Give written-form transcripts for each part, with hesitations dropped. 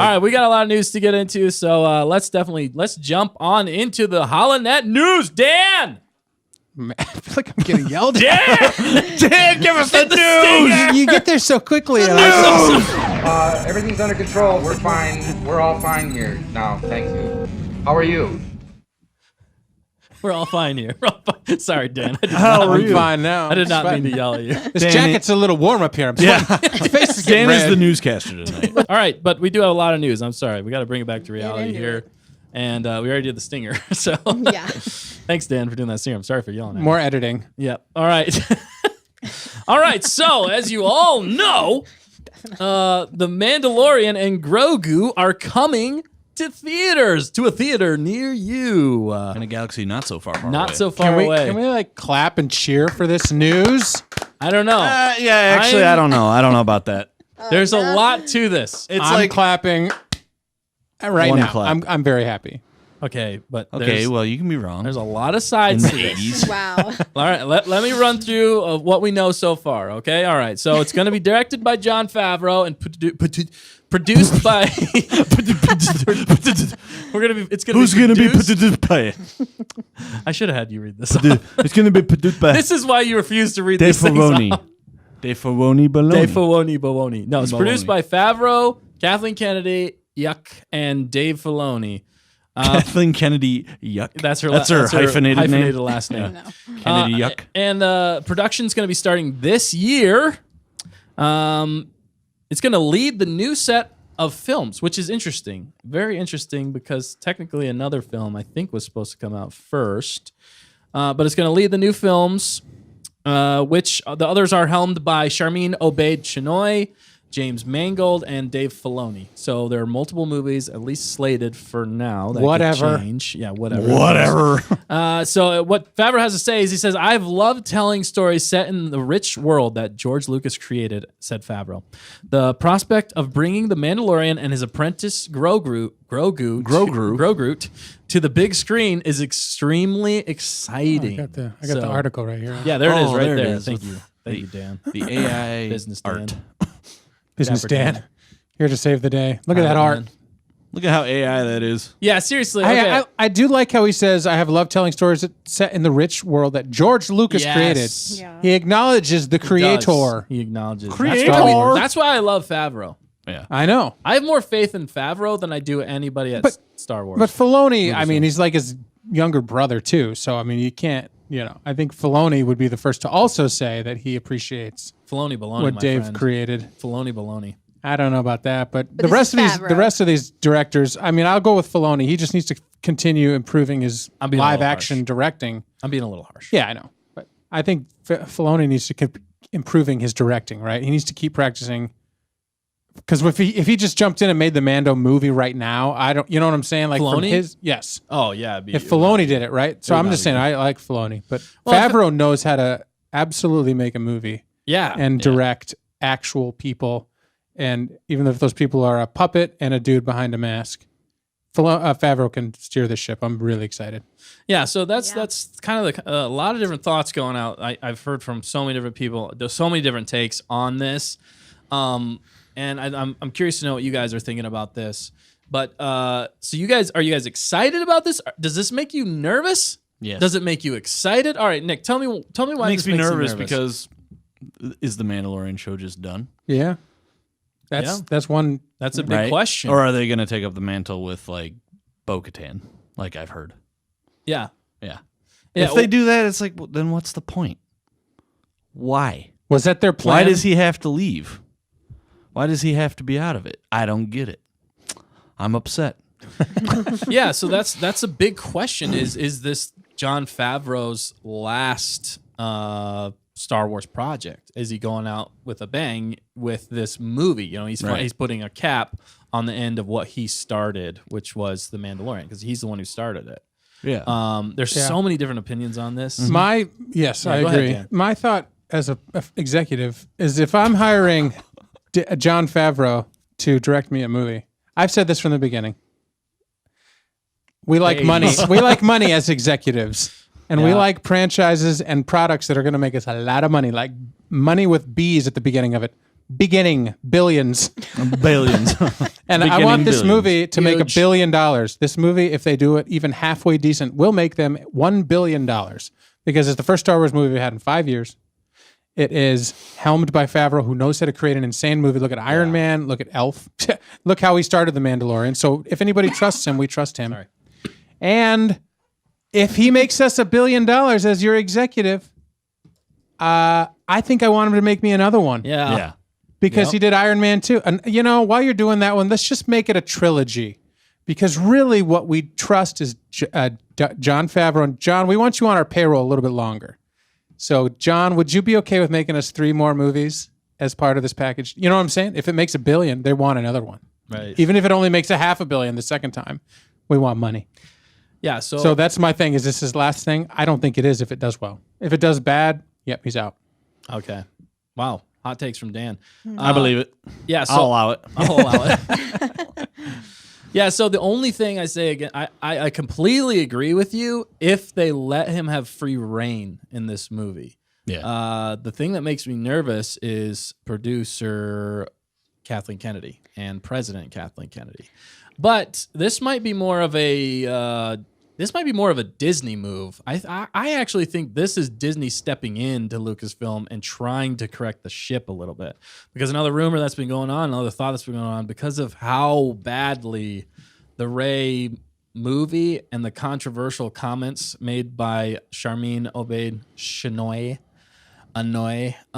All right, we got a lot of news to get into, so let's jump on into the Holonet news. Dan! Man, I feel like I'm getting yelled at. Dan, give us the news! You get there so quickly. Everything's under control. We're fine. We're all fine here now. Thank you. How are you? We're all fine here. We're all fine. Sorry, Dan. I'm fine now. I did not mean to yell at you. This jacket's a little warm up here. I'm sweating. My face is getting Dan is red. the newscaster tonight. All right, but we do have a lot of news. I'm sorry. We got to bring it back to reality here. And we already did the stinger. So Yeah. thanks, Dan, for doing that stinger. I'm sorry for yelling at you. More editing. Yep. All right. All right. So, as you all know, The Mandalorian and Grogu are coming to theaters, to a theater near you. In a galaxy not so far away. Not so far away. Can we like clap and cheer for this news? I don't know. Yeah, actually, I don't know. I don't know about that. There's a lot to this. It's I'm like clapping right One now. clap. I'm very happy. Okay, but okay. Well, you can be wrong. there's a lot of sides to this. 80s. Wow. All right, let me run through what we know so far, okay? All right, so it's going to be directed by Jon Favreau and produced by... Who's going to be produced by? I should have had you read this off. It's going to be produced by This is why you refuse to read Dave these things Filoni. off. Dave Filoni Baloney. Dave Filoni. No, it's produced Baloney. by Favreau, Kathleen Kennedy, and Dave Filoni. Kathleen Kennedy Yuck. That's her hyphenated name. last name. No. Kennedy Yuck. And production's going to be starting this year. It's going to lead the new set of films, which is interesting. Very interesting because technically another film I think was supposed to come out first. But it's going to lead the new films, which the others are helmed by Sharmeen Obaid-Chinoy, James Mangold, and Dave Filoni. So there are multiple movies at least slated for now. That Whatever. could change. Yeah, whatever. So what Favreau has to say is he says, I've loved telling stories set in the rich world that George Lucas created, said Favreau. The prospect of bringing the Mandalorian and his apprentice Grogu to the big screen is extremely exciting. I got the article right here. Yeah, there it is right there it there. is. Thank you. Thank you, Dan. The AI Business Dan. art. Business Dapper Dan. Here to save the day. Look at that art. Man. Look at how AI that is. Yeah, seriously. Okay. I do like how he says, I have loved telling stories set in the rich world that George Lucas Yes. created. Yeah. He acknowledges the creator. He acknowledges. Creator. That's why I love Favreau. Yeah. I know. I have more faith in Favreau than I do anybody at Star Wars. But Filoni, I mean, he's like his younger brother too. So, I mean, you can't, I think Filoni would be the first to also say that he appreciates Filoni baloney, what my Dave friend. created. Filoni baloney. I don't know about that, but the this rest of is the Favreau. rest of these directors, I mean, I'll go with Filoni. He just needs to continue improving his I'm being a live little action harsh. directing. I'm being a little harsh. Yeah, I know, but I think Filoni needs to keep improving his directing. Right, he needs to keep practicing. Because if he just jumped in and made the Mando movie right now, I don't, you know what I'm saying? Like from Filoni? his, yes. Oh, yeah. If Filoni did it, right? So I'm just saying, I like Filoni, but Favreau knows how to absolutely make a movie Yeah. and direct actual people. And even if those people are a puppet and a dude behind a mask, Favreau can steer the ship. I'm really excited. Yeah, so that's kind of a lot of different thoughts going out. I've heard from so many different people. There's so many different takes on this. And I'm curious to know what you guys are thinking about this. But so are you guys excited about this? Does this make you nervous? Yes. Does it make you excited? All right, Nick, tell me why It makes me nervous because is the Mandalorian show just done? Yeah. That's one. That's a big question. Or are they going to take up the mantle with like Bo-Katan, like I've heard? Yeah. Yeah. Yeah, If they do that, it's like, well, then what's the point? Why? Was that their plan? Why does he have to leave? Why does he have to be out of it? I don't get it. I'm upset. Yeah, so that's a big question. Is this Jon Favreau's last Star Wars project? Is he going out with a bang with this movie? He's putting a cap on the end of what he started, which was The Mandalorian, because he's the one who started it. Yeah. There's so many different opinions on this. I go agree. ahead, Dan. My thought as a executive is if I'm hiring Jon Favreau to direct me a movie, I've said this from the beginning. We like money. We like money as executives. And we like franchises and products that are going to make us a lot of money, like money with B's at the beginning of it. beginning billions. Billions. And I Beginning want this billions. movie to make $1 Huge. billion. This movie, if they do it even halfway decent, will make them $1 billion because it's the first Star Wars movie we've had in 5 years. It is helmed by Favreau, who knows how to create an insane movie. Look at Iron Man. Look at Elf. Look how he started The Mandalorian. So if anybody trusts him, we trust him. Sorry. And if he makes us $1 billion as your executive, I think I want him to make me another one. Yeah. Yeah. Because Yep. he did Iron Man 2. And, while you're doing that one, let's just make it a trilogy. Because really what we trust is John Favreau. And John, we want you on our payroll a little bit longer. So, John, would you be okay with making us 3 more movies as part of this package? You know what I'm saying? If it makes $1 billion, they want another one. Right. Even if it only makes $500 million the second time, we want money. Yeah. So that's my thing. Is this his last thing? I don't think it is if it does well. If it does bad, yep, he's out. Okay. Wow. Hot takes from Dan. I believe it. Yeah. So I'll allow it. I'll allow it. Yeah, so the only thing I say again, I completely agree with you if they let him have free reign in this movie. Yeah. The thing that makes me nervous is producer Kathleen Kennedy and President Kathleen Kennedy. But this might be more of a Disney move. I actually think this is Disney stepping in to Lucasfilm and trying to correct the ship a little bit. Because another rumor that's been going on, another thought that's been going on, because of how badly the Rey movie and the controversial comments made by Charmin Obaid Anoy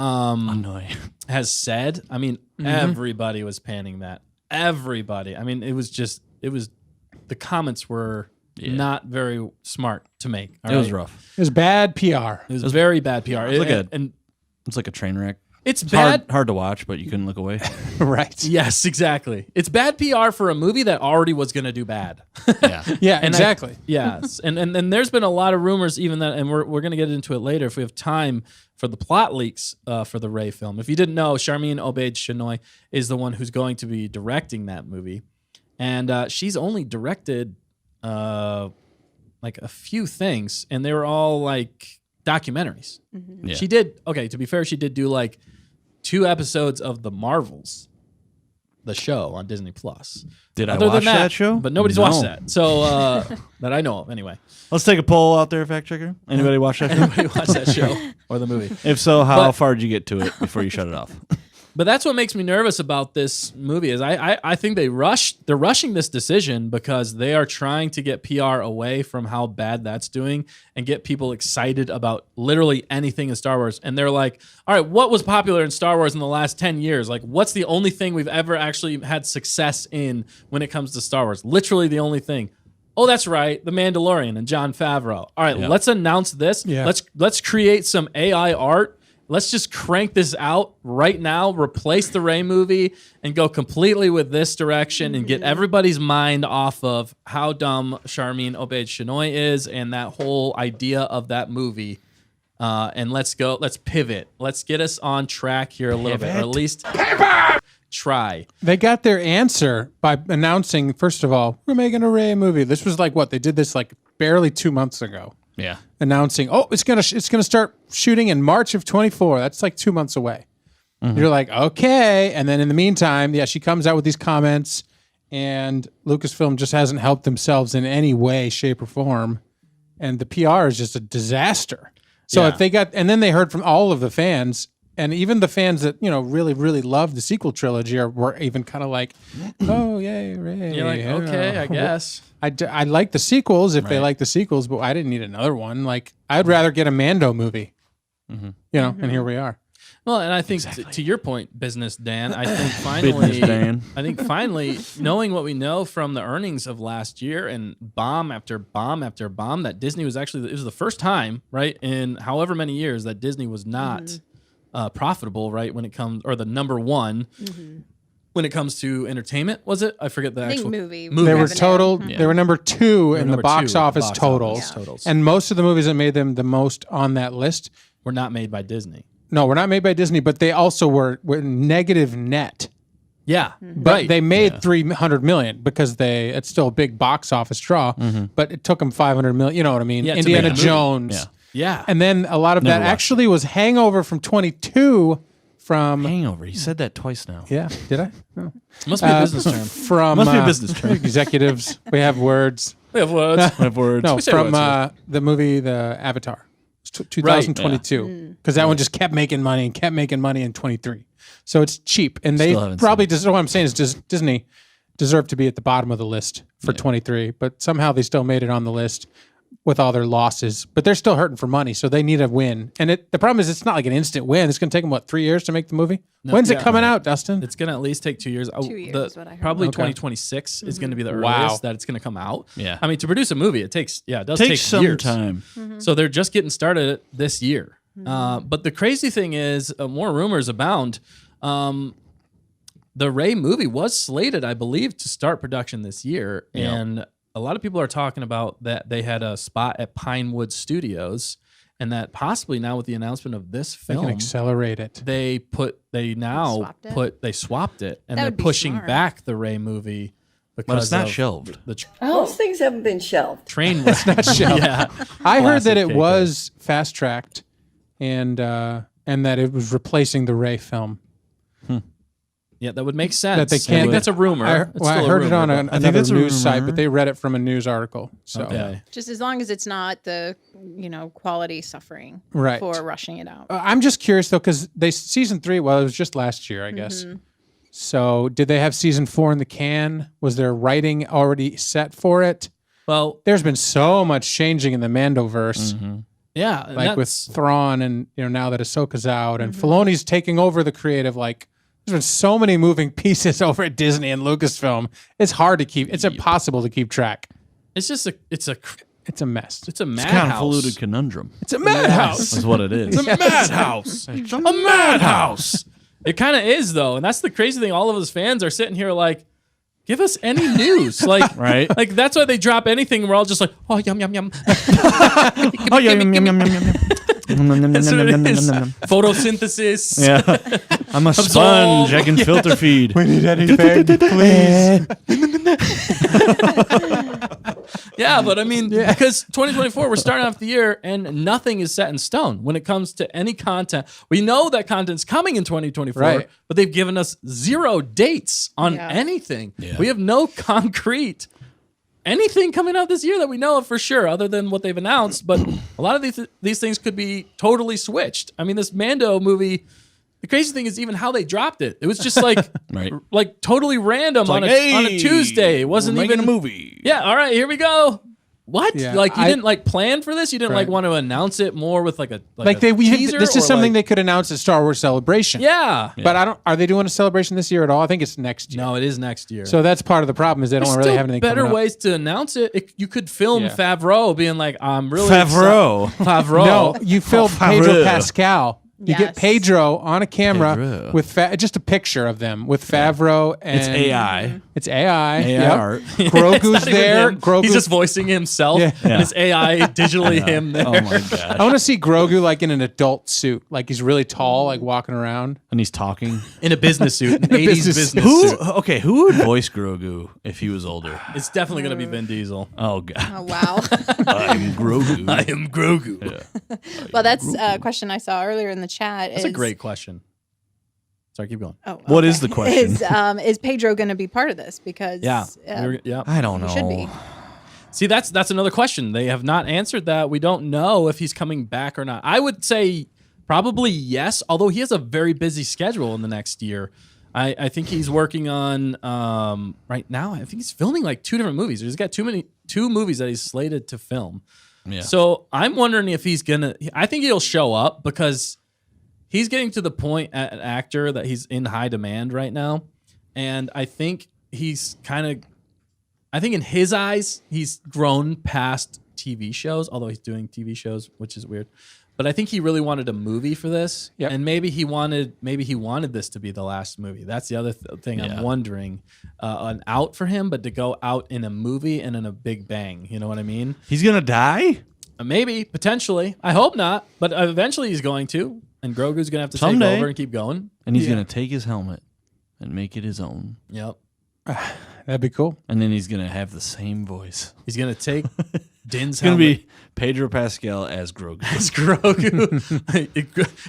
has said. I mean, everybody was panning that. Everybody. I mean, the comments were not very smart to make. It was rough. It was bad PR. It was very bad PR. And It's like a train wreck. it's bad. Hard to watch, but you couldn't look away. Right. Yes, exactly. It's bad PR for a movie that already was going to do bad. Yeah. Yeah, And exactly. Yes, and there's been a lot of rumors, even that, and we're going to get into it later if we have time for the plot leaks for the Rey film. If you didn't know, Charmin Obaid Chinoy is the one who's going to be directing that movie, and she's only directed like a few things, and they were all like documentaries. Yeah. She did, okay, to be fair, she did do like 2 episodes of The Marvels, the show on Disney Plus. Did I Other watch than that show? But nobody's No. watched that. So that I know of anyway. Let's take a poll out there, fact checker. Anybody watch that show? Anybody watch that show or the movie? If so, how But- far did you get to it before you shut it off? But that's what makes me nervous about this movie is I think they're rushing this decision because they are trying to get PR away from how bad that's doing and get people excited about literally anything in Star Wars. And they're like, all right, what was popular in Star Wars in the last 10 years? Like, what's the only thing we've ever actually had success in when it comes to Star Wars? Literally the only thing. Oh, that's right, The Mandalorian and Jon Favreau. All right, let's announce this. Yeah. Let's create some AI art. Let's just crank this out right now, replace the Rey movie, and go completely with this direction and get everybody's mind off of how dumb Charmin Obaid Chinoy is and that whole idea of that movie. And let's pivot. Let's get us on track here a little bit, or at least try. They got their answer by announcing, first of all, we're making a Rey movie. This was like what? They did this like barely 2 months ago. Yeah. Announcing, it's gonna start shooting in March of 24. That's like 2 months away. You're like, okay. And then in the meantime, she comes out with these comments, and Lucasfilm just hasn't helped themselves in any way, shape, or form. And the PR is just a disaster. So if they and then they heard from all of the fans, and even the fans that really, really love the sequel trilogy were even kind of like, oh yay, Rey. You're like, okay, I guess. I like the sequels if they like the sequels, but I didn't need another one. Like, I'd rather get a Mando movie, and here we are. Well, and I think to your point, business Dan, I think finally, knowing what we know from the earnings of last year and bomb after bomb after bomb, that Disney was it was the first time, right, in however many years that Disney was not profitable, right, when it comes, or the number one when it comes to entertainment, was it? I forget the actual movie. They were revenue. They were number 2 in the number box 2 office box totals. office totals. And most of the movies that made them the most on that list, Were not made by Disney. no, were not made by Disney, but they also were negative net. Yeah, But right. they made 300 million because it's still a big box office draw, but it took them 500 million. You know what I mean? Yeah, to Indiana make a movie. Jones. Yeah. yeah. And then a lot of Never that watched actually was hangover from 22 from Hangover. He said that twice now. yeah, did I? No. Must be a business term. From Must be a business term. executives. We have words. We have words. I have words. No, We say from words, the movie The Avatar. It's 2022 because that one just kept making money and kept making money in 23. So it's cheap, and they Still haven't probably just. What I'm saying is, just Disney deserved to be at the bottom of the list for 23, but somehow they still made it on the list with all their losses. But they're still hurting for money, so they need a win. And the problem is, it's not like an instant win. It's going to take them 3 years to make the movie. When's it coming out, Dustin? It's going to at least take 2 years. 2 years is what I heard. Probably Okay. 2026 is going to be the Wow. earliest that it's going to come out. Yeah. I mean, to produce a movie, it does Takes take some years. time. So they're just getting started this year. But the crazy thing is, more rumors abound. The Rey movie was slated, I believe, to start production this year. Yeah. And a lot of people are talking about that they had a spot at Pinewood Studios, and that possibly now with the announcement of this They film, can accelerate it. they swapped it, and That they're would be pushing smart. back the Ray movie because But it's not of shelved. The Most things haven't been shelved. train was not shelved. Yeah, I heard that Classic it KK. was fast tracked, and that it was replacing the Ray film. yeah, that would make sense. That they I can't. think that's a rumor. I heard it on rumor, another that's a news site, rumor. but they read it from a news article. So but- okay. Just as long as it's not the, quality suffering Right. for rushing it out. I'm just curious though, because season 3. Well, it was just last year, I guess. So did they have season 4 in the can? Was there writing already set for it? Well, There's been so much changing in the Mandoverse, yeah, and like with that's- Thrawn, and now that Ahsoka's out, and Filoni's taking over the creative. Like, there's been so many moving pieces over at Disney and Lucasfilm. It's hard to keep. It's impossible to keep track. it's just It's a mess. it's a madhouse. Convoluted conundrum. It's a madhouse. That's what it is. It's a madhouse. A madhouse. It kind of is though, and that's the crazy thing. All of us fans are sitting here like, give us any news, like, Right. Like that's why they drop anything, and we're all just like, oh, yum yum yum. Oh, yeah, yum, yum, yum, yum, yum, yum. That's what it is. Photosynthesis. Yeah. I'm a sponge. I can filter feed. We need anything, please. Yeah, but I mean, because 2024, we're starting off the year and nothing is set in stone when it comes to any content. We know that content's coming in 2024, Right. but they've given us 0 dates on Yeah. anything. Yeah. We have no concrete anything coming out this year that we know of for sure, other than what they've announced. But a lot of these things could be totally switched. I mean, this Mando movie. The crazy thing is even how they dropped it. It was just like, Right. like totally random on, Like, on a Tuesday. It wasn't we're even making a movie. Yeah, all right, here we go. What? Yeah, Like you I- didn't like plan for this? You didn't like Right. want to announce it more with like a Like a teaser this or, is something like- they could announce at Star Wars Celebration. Yeah. But I don't. Are they doing a celebration this year at all? I think it's next year. No, it is next year. So that's part of the problem is they There's don't really still have anything. better coming up. ways to announce it. You could film Yeah. Favreau being like, "I'm really Favreau. Favreau. No, you film Pedro Favreau. Pascal. You get Yes. Pedro on a camera Pedro. with just a picture of them with Favreau and It's AI. It's AI. AI yep. art. It's Grogu's not even there. him. Grogu. He's just voicing himself, Yeah. and it's AI digitally him there. Oh my gosh. I want to see Grogu like in an adult suit, like he's really tall, like walking around. And he's talking. In a business suit, an 80s business business Who? suit. Okay, who would voice Grogu if he was older? It's definitely going to be Vin Diesel. Oh god. Oh, wow. I'm Grogu. I am Grogu. Well, that's a question I saw earlier in the chat. That's a great question. Sorry, keep going. Oh, What okay. is the question? Is Pedro going to be part of this? Because Yeah. Yeah. I don't know. he should be. See, that's another question. They have not answered that. We don't know if he's coming back or not. I would say probably yes, although he has a very busy schedule in the next year. I think he's working on right now. I think he's filming like 2 different movies. He's got two movies that he's slated to film. Yeah. So I'm wondering if he's gonna. I think he'll show up because he's getting to the point at an actor that he's in high demand right now, and I think he's kind of. I think in his eyes, he's grown past TV shows, although he's doing TV shows, which is weird. But I think he really wanted a movie for this, Yep. and maybe he wanted this to be the last movie. That's the other thing Yeah. I'm wondering, an out for him, but to go out in a movie and in a big bang. You know what I mean? He's gonna die? Maybe, potentially. I hope not, but eventually he's going to, and Grogu's gonna have to Someday. take over and keep going. And he's gonna take his helmet and make it his own. Yep. That'd be cool. And then he's gonna have the same voice. He's gonna take Din's It's gonna helmet. be Pedro Pascal as Grogu. It's Grogu.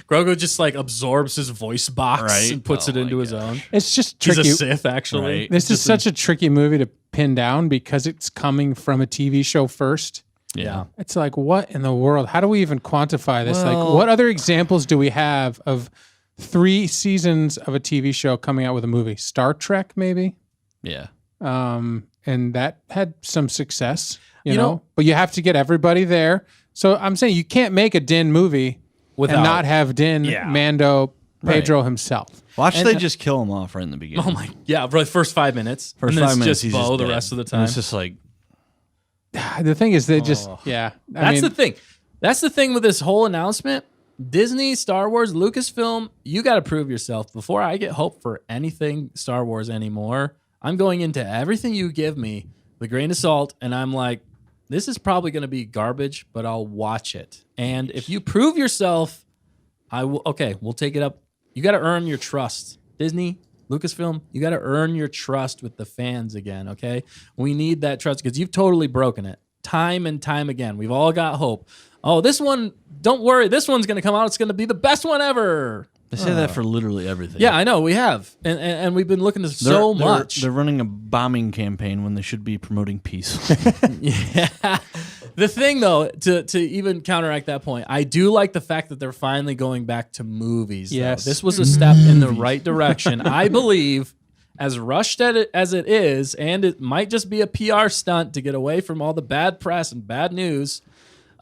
Grogu just like absorbs his voice box Right. and puts Oh it into my his own. It's just He's tricky. a Sith, actually. Right. This is such a tricky movie to pin down because it's coming from a TV show first. Yeah. It's like, what in the world? How do we even quantify this? Well- Like, what other examples do we have of 3 seasons of a TV show coming out with a movie? Star Trek, maybe? Yeah. And that had some success, you You know? know- But you have to get everybody there. So I'm saying you can't make a Din movie Without and not have Din, Yeah. Mando, Pedro himself. Watch And- they just kill him off right in the beginning. Oh my, yeah, for the first 5 minutes. First and then 5 it's minutes, just he's Bo just the dead. rest of the And time. it's just like, The thing is, they just, yeah. That's the thing. That's the thing with this whole announcement. Disney, Star Wars, Lucasfilm, you got to prove yourself. Before I get hope for anything Star Wars anymore, I'm going into everything you give me with a grain of salt, and I'm like, this is probably going to be garbage, but I'll watch it. And if you prove yourself, I will. Okay, we'll take it up. You got to earn your trust, Disney, Lucasfilm. You got to earn your trust with the fans again. Okay, we need that trust because you've totally broken it time and time again. We've all got hope. Oh, this one, don't worry. This one's going to come out. It's going to be the best one ever. they say that for literally everything. Yeah, I know we have, and we've been looking to so much. They're running a bombing campaign when they should be promoting peace. Yeah. The thing, though, to even counteract that point, I do like the fact that they're finally going back to movies. Though. Yes. This was a step in the right direction. I believe, as rushed at it as it is, and it might just be a PR stunt to get away from all the bad press and bad news.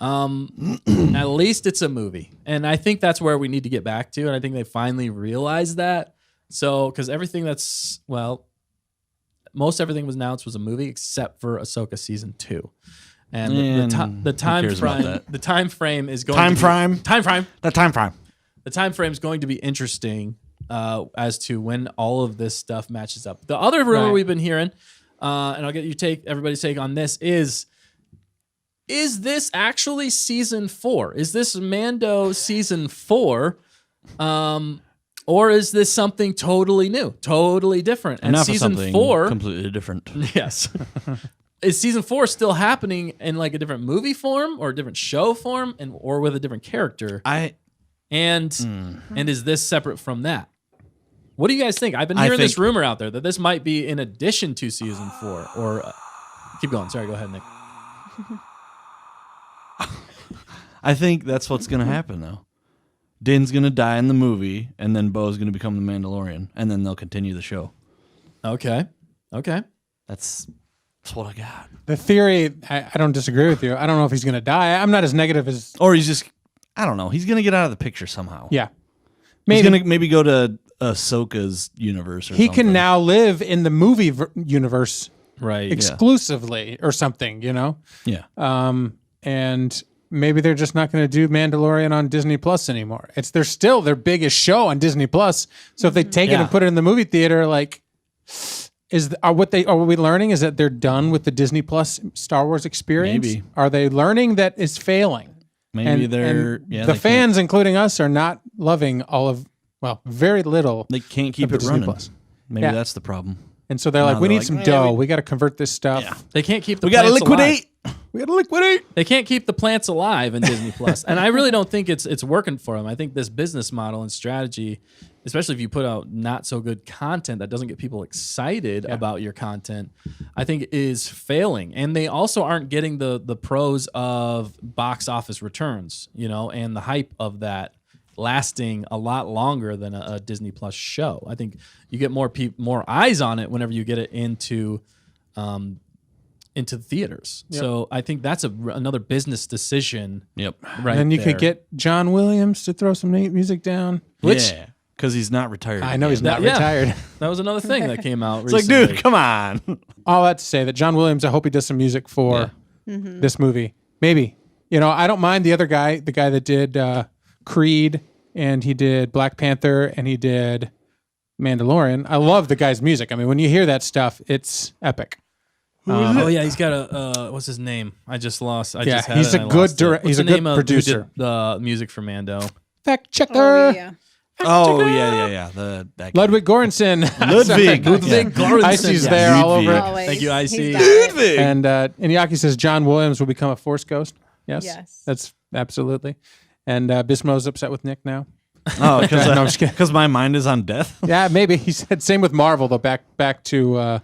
At least it's a movie, and I think that's where we need to get back to. And I think they finally realized that. So, because everything most everything was announced was a movie except for Ahsoka season 2, and the time cares about frame that? the time frame is going Time to frame? be, time frame That time frame. the time frame is going to be interesting as to when all of this stuff matches up. The other rumor Right. we've been hearing, and I'll get everybody's take on this is this actually season 4? Is this Mando season 4? Or is this something totally new, totally different? And Enough of season something 4, completely different. yes. Is season 4 still happening in like a different movie form or a different show form or with a different character? And is this separate from that? What do you guys think? I've been hearing this think- rumor out there that this might be in addition to season 4 or keep going. Sorry, go ahead, Nick. I think that's what's going to happen, though. Din's going to die in the movie, and then Bo's going to become the Mandalorian, and then they'll continue the show. Okay. That's what I got. The theory, I don't disagree with you. I don't know if he's going to die. I'm not as negative as, Or he's just, I don't know. He's going to get out of the picture somehow. yeah. He's Maybe going to maybe go to Ahsoka's universe or he something. can now live in the movie universe Right. exclusively or something, you know? Yeah. And maybe they're just not going to do Mandalorian on Disney Plus anymore. It's still their biggest show on Disney Plus. So if they take it Yeah. and put it in the movie theater, like, are we learning is that they're done with the Disney Plus Star Wars experience? Maybe. Are they learning that is failing? Maybe And they're... the they can't- fans, including us, are not loving very little. They can't keep of it Disney running. Plus. Maybe Yeah. that's the problem. And so they're like, Now we they're need like, some "Eh, dough. we- We got to convert this stuff. Yeah. They can't keep the We got to plants alive. liquidate. We got to liquidate. They can't keep the plants alive in Disney Plus, and I really don't think it's working for them. I think this business model and strategy, especially if you put out not so good content that doesn't get people excited about your content, I think is failing. And they also aren't getting the pros of box office returns, and the hype of that lasting a lot longer than a Disney Plus show. I think you get more eyes on it whenever you get it into theaters. Yep. So I think that's another business decision. Yep. Right. And you there. could get John Williams to throw some neat music down. Which Yeah. Because he's not retired. I know he's again. not Yeah. retired. That was another thing that came out It's recently. like, dude, come on. All that to say that John Williams, I hope he does some music for this movie. Maybe. I don't mind the other guy, the guy that did Creed, and he did Black Panther, and he did Mandalorian. I love the guy's music. I mean, when you hear that stuff, it's epic. Oh yeah, he's got a what's his name? I just lost. Just had he's it a and I good lost it. he's What's a the good name of who producer. did the music for Mando. Fact checker. Oh, yeah. Oh yeah. That guy. Ludwig Göransson. Ludwig. Ludwig Göransson. Icy's Yes. there all Ludwig. over. Always. Thank you, Icy. He's got it. Ludwig. And Iñaki says John Williams will become a Force ghost. Yes. Yes. That's absolutely. And Bismo's upset with Nick now. Oh, No, I'm just kidding. because my mind is on death. Yeah, maybe. He said same with Marvel, though. Back to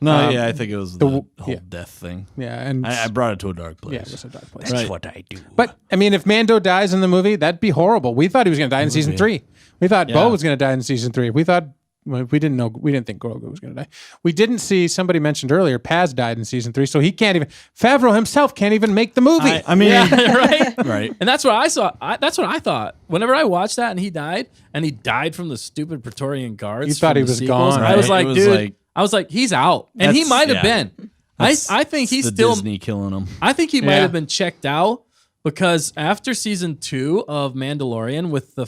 No, I think it was the whole yeah. death thing. and I brought it to a dark place. yeah, it was a dark place. That's what I do. But I mean, if Mando dies in the movie, that'd be horrible. We thought he was going to die in season 3. We thought Bo was going to die in season 3. We thought we didn't know. We didn't think Grogu was going to die. We didn't see. Somebody mentioned earlier, Paz died in season 3, so he can't even. Favreau himself can't even make the movie. I mean, Right? right. And that's what I saw. That's what I thought. Whenever I watched that and he died from the stupid Praetorian Guards. You thought from he the was sequels, gone, I was right? like, It was dude. like- I was like, he's out, and he That's- might have yeah. been. I think he's the still. Disney killing him. I think he might Yeah. have been checked out because after season 2 of Mandalorian, with the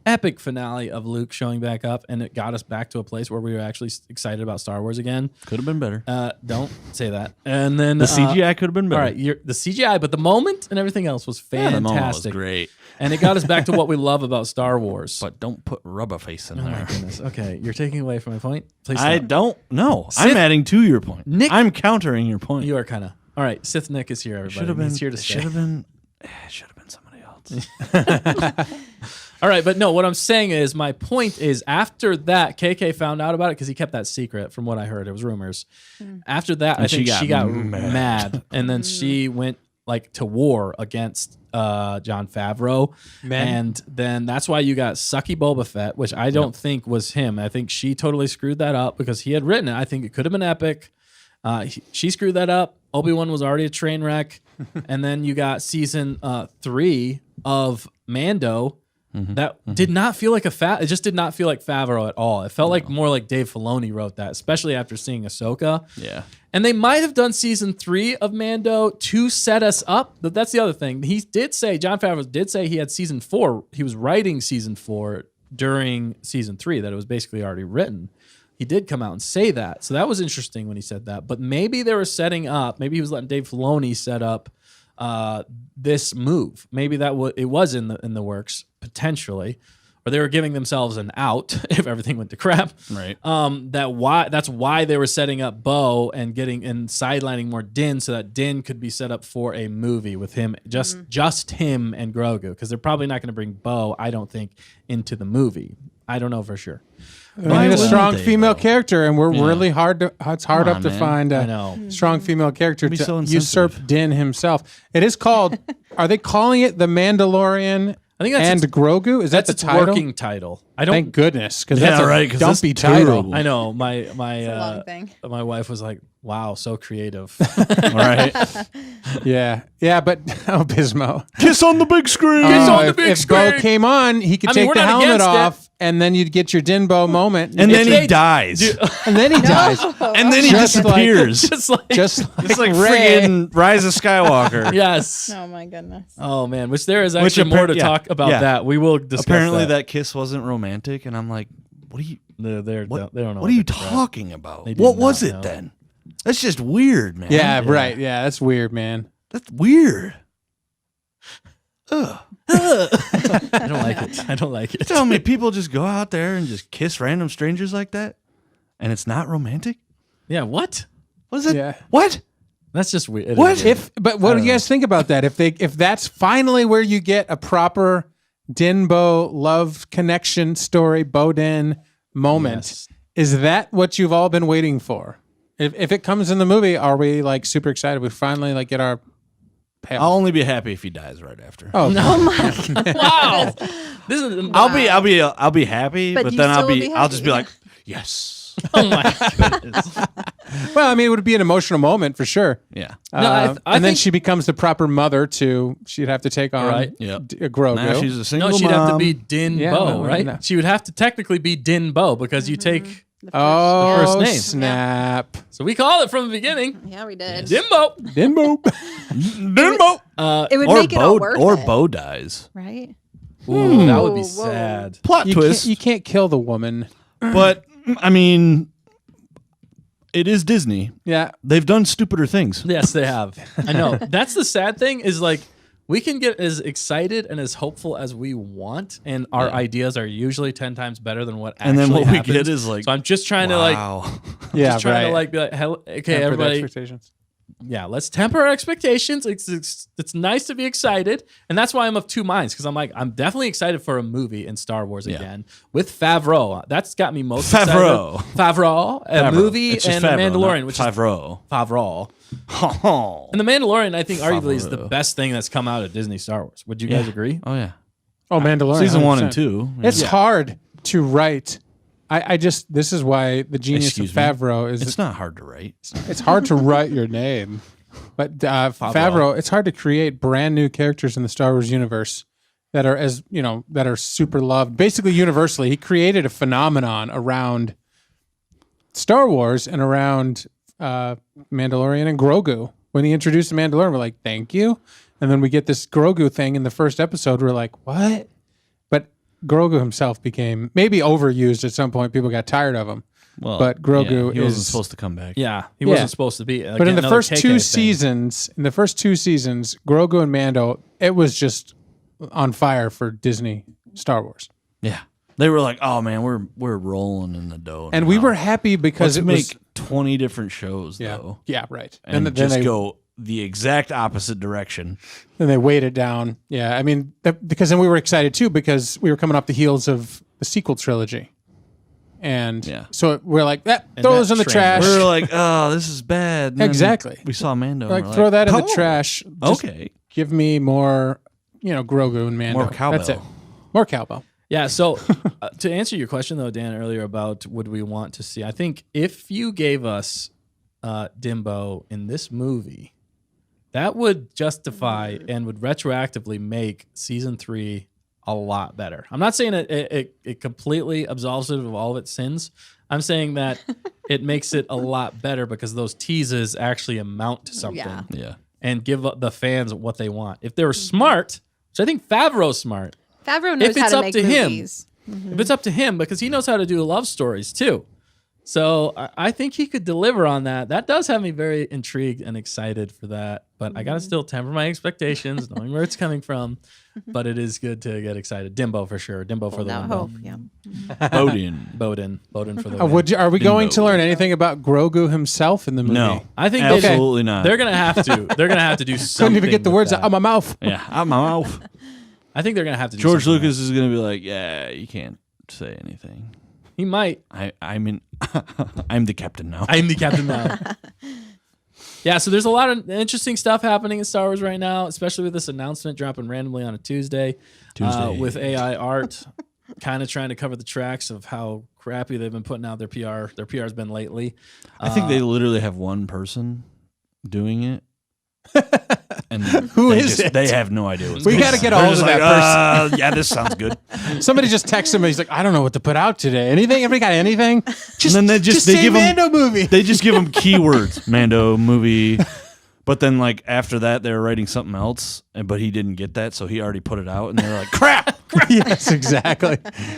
epic finale of Luke showing back up, and it got us back to a place where we were actually excited about Star Wars again. Could have been better. Don't say that. And then The CGI could have been better. All right, the CGI, but the moment and everything else was Yeah, fantastic. the moment was great. And it got us back to what we love about Star Wars. But don't put rubber face in Oh my there. goodness. Okay, you're taking away from my point. Please I stop. don't know. Sith- I'm adding to your point. Nick- I'm countering your point. You are kind of. All right, Sith Nick is here, everybody. should have been. He's here to stay. Should have been. Should have been somebody else. All right, but no, what I'm saying is, my point is, after that, KK found out about it because he kept that secret from what I heard. It was rumors. After that, I think she got mad. And then she went like to war against Jon Favreau. And then that's why you got Sucky Boba Fett, which I don't think was him. I think she totally screwed that up because he had written it. I think it could have been epic. She screwed that up. Obi-Wan was already a train wreck. And then you got season 3 of Mando. That did not feel like it just did not feel like Favreau at all. It felt like more like Dave Filoni wrote that, especially after seeing Ahsoka. Yeah. And they might have done season 3 of Mando to set us up. But that's the other thing. Jon Favreau did say he had season 4. He was writing season 4 during season 3, that it was basically already written. He did come out and say that. So that was interesting when he said that. But maybe they were setting up, maybe he was letting Dave Filoni set up this move. Maybe it was in the works potentially, or they were giving themselves an out if everything went to crap. Right. That's why they were setting up Bo and sidelining more Din so that Din could be set up for a movie with him, just him and Grogu, because they're probably not going to bring Bo, I don't think, into the movie. I don't know for sure. We need a wouldn't strong they, female though? character, and we're really hard to. It's hard Come up on, to man. find I a know. strong female character be to so usurp insensitive. Din himself. It is called. Are they calling it the Mandalorian? I think that's and its- Grogu. Is that That's the its title? working title. I don't. Thank goodness, because Yeah, that's a right, 'cause that's dumpy title. terrible. I know my It's a long thing. my wife was like, "Wow, so creative." Right. Yeah, but Bismo. Kiss on the big screen. Kiss on the if, big if Bo screen. came on, he could I mean, take we're the not helmet against it. off, and then you'd get your Dinbo moment, And then If he they- dies. and then he dies, And then he Just like- disappears. Just like just It's like Rey. friggin' Rise of Skywalker. yes. Oh my goodness. Oh man, which there is Which actually more to yeah, talk about yeah. that. We will discuss Apparently that. that kiss wasn't romantic, and I'm like, what are you? They What, don't know. what are you they're doing. talking about? They do What not was it know. then? That's just weird, man. Yeah, right. Yeah, that's weird, man. That's weird. I don't like it. I don't like it. Tell me, people just go out there and just kiss random strangers like that, and it's not romantic? Yeah, what? What is it? Yeah. What? That's just weird. It is What? weird. But what do you guys think about that? If that's finally where you get a proper Dinbo love connection story, Bo-Din moment, Yes. is that what you've all been waiting for? If it comes in the movie, are we like super excited? We finally like get our payoff. I'll only be happy if he dies right after. Oh no! Wow. This is I'll be happy, But but you then still will be I'll just be happy. like, yes. oh my goodness. Well, I mean, it would be an emotional moment for sure. Yeah. No, I And then think- she becomes the proper mother to. She'd have to take on Right. Yep. Grogu. Now she's a single No, she'd mom. have to be Din Yeah, Bo, no, right? no. She would have to technically be Din Bo because you take. Oh, first name. snap! So we called it from the beginning. Yeah, we did. Dimbo. Dinbo. Dimbo. It would Or make it all Bo, worth or it. Bo dies. Right? Ooh, that would be Whoa. sad. Plot You twist. can't kill the woman. But I mean, it is Disney. Yeah. They've done stupider things. Yes, they have. I know. That's the sad thing is like we can get as excited and as hopeful as we want, and our ideas are usually 10 times better than what actually And then what happens. we get is like, So I'm just trying to like, Yeah, just trying right. to like be like, hell, okay, Temper the everybody, expectations. yeah, let's temper our expectations. It's nice to be excited, and that's why I'm of two minds, because I'm like, I'm definitely excited for a movie in Star Wars again with Favreau. That's got me most Favreau. excited. Favreau, a movie It's just and Favreau, a Mandalorian, not which Favreau. is Favreau. Oh. And the Mandalorian, I think, arguably is the Favreau. best thing that's come out of Disney Star Wars. Would you guys agree? Oh yeah. Oh, Mandalorian. Season 1 and 100%. 2. It's hard to write. I just, this is why the genius Excuse of me? Favreau is It's not hard to write. it's hard to write your name. But Favreau, it's hard to create brand new characters in the Star Wars universe that are that are super loved. Basically, universally, he created a phenomenon around Star Wars and around Mandalorian and Grogu. When he introduced the Mandalorian, we're like, thank you. And then we get this Grogu thing in the first episode. We're like, what? But Grogu himself became maybe overused at some point. People got tired of him. Well, But Grogu he wasn't is- supposed to come back. Yeah, he wasn't supposed to be. But in the another first KK two thing. seasons, Grogu and Mando, it was just on fire for Disney Star Wars. Yeah. They were like, "Oh man, we're rolling in the dough." And now. we were happy because Let's it make was 20 different shows though. yeah, right. And then just they go the exact opposite direction. then they weighed it down. Yeah, I mean because then we were excited too because we were coming off the heels of the sequel trilogy. And Yeah. so we're like, throw that those in the train trash. We were like, "Oh, this is bad." And then Exactly. We saw Mando. Like, and we're throw that in the "Oh, trash. Just Okay. give me more, Grogu and Mando. More cowbell. That's it. More cowbell. Yeah. So to answer your question though, Dan, earlier about would we want to see? I think if you gave us Dimbo in this movie, that would justify and would retroactively make season 3 a lot better. I'm not saying it completely absolves it of all of its sins. I'm saying that it makes it a lot better because those teases actually amount to something Yeah. Yeah. and give the fans what they want. If they were smart, which I think Favreau's smart, Favreau knows if how it's to up make to him, movies. if it's up to him, because he knows how to do love stories too. So I think he could deliver on that. That does have me very intrigued and excited for that. But I got to still temper my expectations, knowing where it's coming from. But it is good to get excited. Dimbo for sure. Dimbo for the Now win. hope, yeah. Bodin. Bowden for the win. Are we going to Dimbo. learn anything about Grogu himself in the movie? No. I think Absolutely not. They're gonna have to. They're gonna have to do something. Couldn't even get the with words that. out of my mouth. Yeah. I'm out. I think they're gonna have to. Do George something Lucas is going to be like, "Yeah, you can't say anything." else. He might. I mean, I'm the captain now. I'm the captain now. Yeah, so there's a lot of interesting stuff happening in Star Wars right now, especially with this announcement dropping randomly on a Tuesday. With AI art, kind of trying to cover the tracks of how crappy they've been putting out their PR. Their PR's been lately. I think they literally have one person doing it. And Who is it? They have no idea what's We going got to on. get They're all of just that like, person. yeah, this sounds good. Somebody just texts him and he's like, I don't know what to put out today. Anything? Everybody got anything? Just, then they just- just they say give 'em- Mando movie. They just give them keywords, Mando movie. But then, like after that, they were writing something else, but he didn't get that, so he already put it out, and they're like, "Crap!" Yes, exactly.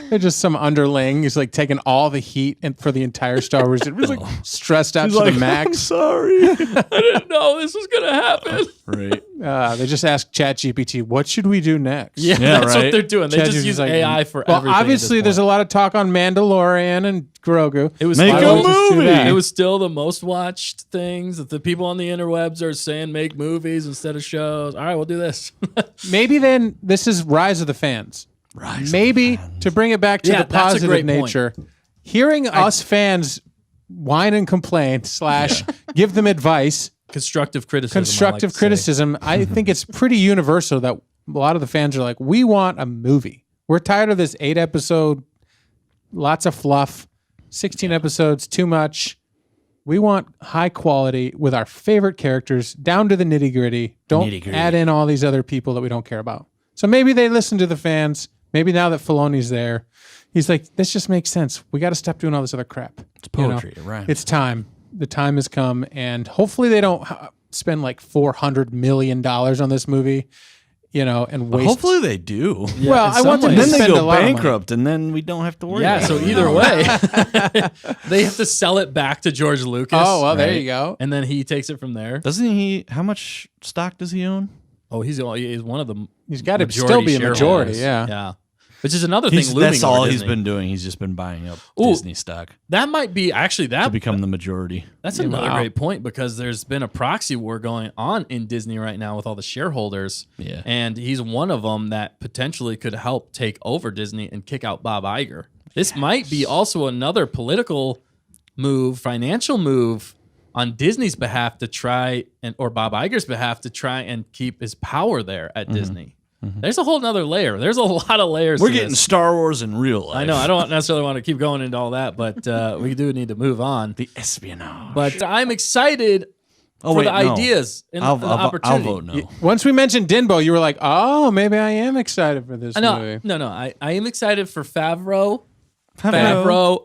They're just some underling. He's like taking all the heat and for the entire Star Wars. It was like stressed out He's to like, the "I'm max. sorry." I didn't know this was gonna happen. Right. They just ask ChatGPT, what should we do next? Yeah, Yeah, that's what right. they're doing. They just ChatGPT's use like, AI for well, everything. obviously, there's a lot of talk on Mandalorian and Grogu. It was Make Why a don't we just do movie. that? It was still the most watched things that the people on the interwebs are saying make movies instead of shows. All right, we'll do this. Maybe then this is Rise of the Fans. Maybe to bring it back to Yeah, the that's a positive great point. nature, hearing us fans whine and complain / give them advice, Constructive criticism. constructive criticism, I think it's pretty universal that a lot of the fans are like, we want a movie. We're tired of this 8-episode, lots of fluff, 16 episodes, too much. We want high quality with our favorite characters down to the nitty gritty. Don't Nitty-gritty. add in all these other people that we don't care about. So maybe they listen to the fans. Maybe now that Filoni's there, he's like, this just makes sense. We got to stop doing all this other crap. It's poetry, it rhymes. It's time. The time has come, and hopefully they don't spend like $400 million on this movie, and waste. Hopefully they do. Well, I want them And to then they spend a go lot of money. bankrupt, and then we don't have to worry. Yeah, about so it. either way, they have to sell it back to George Lucas. Oh, well, there Right. you go. And then he takes it from there. Doesn't he? How much stock does he own? Oh, he's one of the. He's got to still be a majority. shareholders. Yeah. Which is another thing looming That's all over he's Disney. been doing. He's just been buying up Ooh. Disney stock That might be actually to become the majority. That's another great point because there's been a proxy war going on in Disney right now with all the shareholders. Yeah. And he's one of them that potentially could help take over Disney and kick out Bob Iger. This might be also another political move, financial move on Disney's behalf to try or Bob Iger's behalf to try and keep his power there at Disney. There's a whole nother layer. There's a lot of layers. We're to getting this. Star Wars in real life. I know. I don't necessarily want to keep going into all that, but we do need to move on. The espionage. But I'm excited for the ideas and the opportunity. I'll vote no. Once we mentioned Dinbo, you were like, "Oh, maybe I am excited for this movie." No. I am excited for Favreau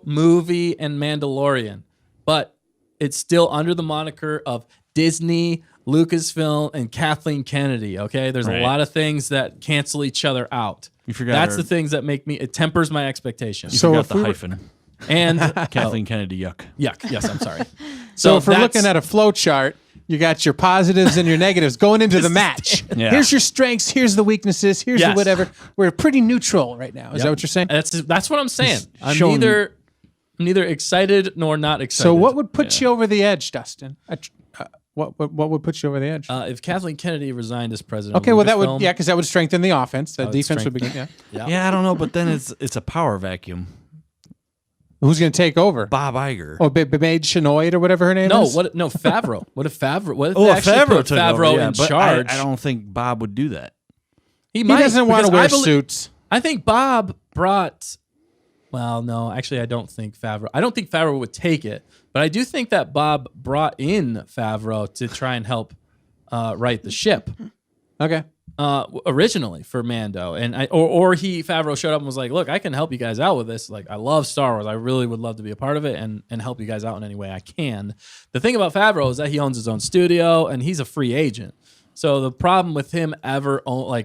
movie, and Mandalorian, but it's still under the moniker of Disney, Lucasfilm, and Kathleen Kennedy. Okay, there's a lot of things that cancel each other out. You forgot That's the things that make me. It tempers my expectations. You So forgot if the we were- hyphen. And Kathleen Kennedy, yuck. yuck. Yes, I'm sorry. So if we're that's- looking at a flow chart, you got your positives and your negatives going into the match. Yeah. Here's your strengths. Here's the weaknesses. Here's the Yes. whatever. We're pretty neutral right now. Is that what you're saying? That's what I'm saying. I'm showing- neither excited nor not excited. So what would put you over the edge, Dustin? What would put you over the edge? if Kathleen Kennedy resigned as president? Okay, of well that Lucasfilm, would because that would strengthen the offense. The would defense would be strengthen- yeah. Yeah, I don't know, but then it's a power vacuum. Who's going to take over? Bob Iger. Oh, Maid Shanoid or whatever her name No, is. what? No, Favreau. What if Favreau? What if Oh, they if actually Favreau put took Favreau over, yeah, in but charge? I don't think Bob would do that. He might, doesn't want to because wear I suits. I think Bob brought. Well, no, actually, I don't think Favreau. I don't think Favreau would take it, but I do think that Bob brought in Favreau to try and help right the ship. Okay. Originally for Mando, and Favreau showed up and was like, "Look, I can help you guys out with this. Like, I love Star Wars. I really would love to be a part of it and help you guys out in any way I can." The thing about Favreau is that he owns his own studio and he's a free agent. So the problem with him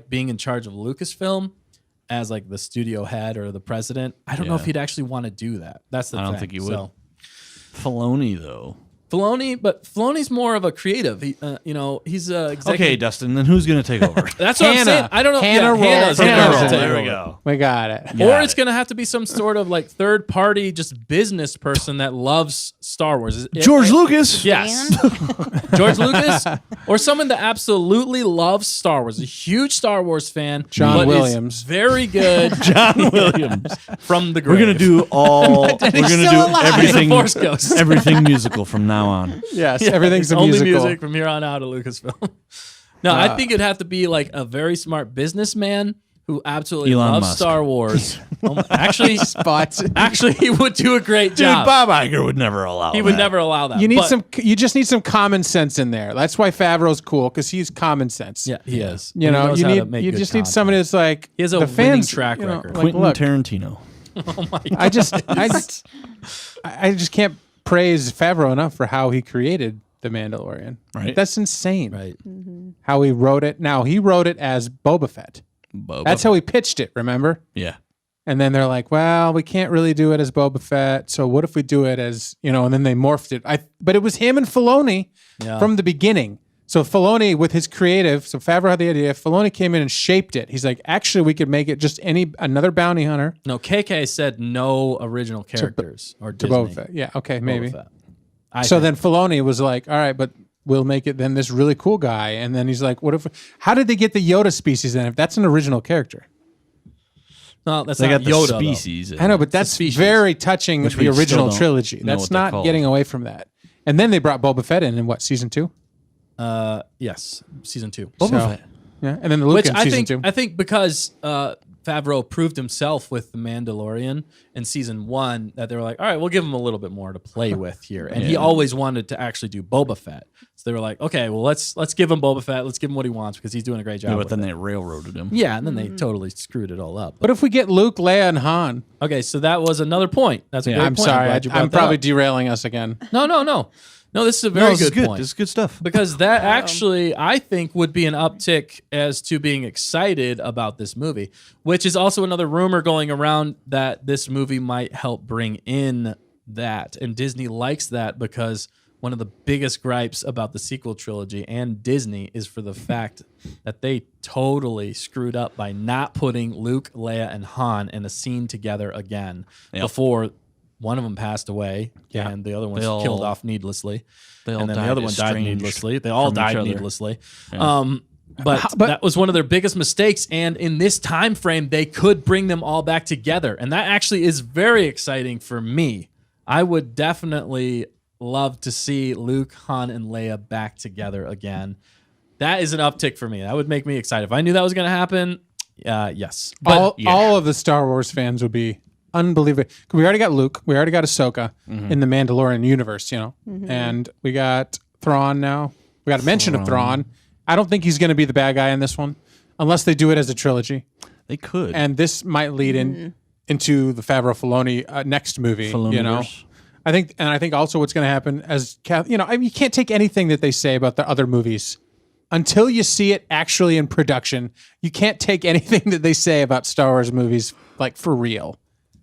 being in charge of Lucasfilm as like the studio head or the president, I don't know if he'd actually want to do that. That's the thing. I don't think he would. So, Filoni, though. but Filoni's more of a creative. He's executive. Okay, Dustin, then who's going to take over? That's what I'm Hannah. saying. I don't know. Hannah Hannah's Roll. gonna Hannah have to Roll. take There we over. go. We got it. Or Got it's it. going to have to be some sort of like third party, just business person that loves Star Wars. George Lucas? Yes. George Lucas. Or someone that absolutely loves Star Wars. A huge Star Wars fan. John but is Williams. very good John Williams. from the We're grave. going to do we're going to still do alive. everything, The Force Ghost. everything musical from now on. Yes, everything's a only musical. music from here on out at Lucasfilm. No, I think it'd have to be like a very smart businessman who absolutely Elon loves Musk. Star Wars. Actually, Spots. he would do a great Dude, job. Bob Iger would never allow He that. would never allow that. You need But- you just need some common sense in there. That's why Favreau's cool because he's common sense. Yeah, he is. You He know, knows you how to need make you good just need content. somebody that's like He has a the winning fans track you know, record. like, Quentin look, Tarantino. I just can't praise Favreau enough for how he created The Mandalorian. Right. That's insane. Right. How he wrote it. Now he wrote it as Boba Fett. That's how he pitched it, remember? Yeah. And then they're like, well, we can't really do it as Boba Fett. So what if we do it as, and then they morphed it. But it was him and Filoni from the beginning. So Filoni with his creative, so Favreau had the idea. Filoni came in and shaped it. He's like, actually, we could make it just another bounty hunter No, KK said no original characters or to Disney. Boba Fett. Yeah, okay, maybe. Boba Fett. I So think. then Filoni was like, all right, but we'll make it then this really cool guy. And then he's like, how did they get the Yoda species then if that's an original character? No, that's They not got the Yoda. though. species. I know, but that's species. very touching Which the we still original don't trilogy. know That's what they're not called. getting away from that. And then they brought Boba Fett in what, season 2? Yes, season 2. Boba So- Fett. Yeah, and then the Luke Which in I season think 2. I think because Favreau proved himself with the Mandalorian in season 1 that they were like, all right, we'll give him a little bit more to play with here. And he always wanted to actually do Boba Fett. So they were like, okay, well let's give him Boba Fett. Let's give him what he wants because he's doing a great job. Yeah, but with then it. they railroaded him. Yeah, and then they totally screwed it all up. What if we get Luke, Leia, and Han? Okay, so that was another point. That's a great I'm point. sorry, glad you brought I'm that probably up. derailing us again. No, this is a very this is good point. This is good stuff. Because that actually, I think, would be an uptick as to being excited about this movie, which is also another rumor going around that this movie might help bring in that. And Disney likes that because one of the biggest gripes about the sequel trilogy and Disney is for the fact that they totally screwed up by not putting Luke, Leia, and Han in a scene together again before one of them passed away and the other one was killed off needlessly. And then the other one died needlessly. They all died needlessly. Yeah. But that was one of their biggest mistakes. And in this time frame, they could bring them all back together. And that actually is very exciting for me. I would definitely love to see Luke, Han, and Leia back together again. That is an uptick for me. That would make me excited. If I knew that was going to happen, yes. But all of the Star Wars fans would be unbelievable. We already got Luke. We already got Ahsoka in the Mandalorian universe, and we got Thrawn now. We got a mention of Thrawn. I don't think he's going to be the bad guy in this one, unless they do it as a trilogy. They could. And this might lead into the Favreau-Filoni next movie, I think also what's going to happen you can't take anything that they say about the other movies until you see it actually in production. You can't take anything that they say about Star Wars movies like for real.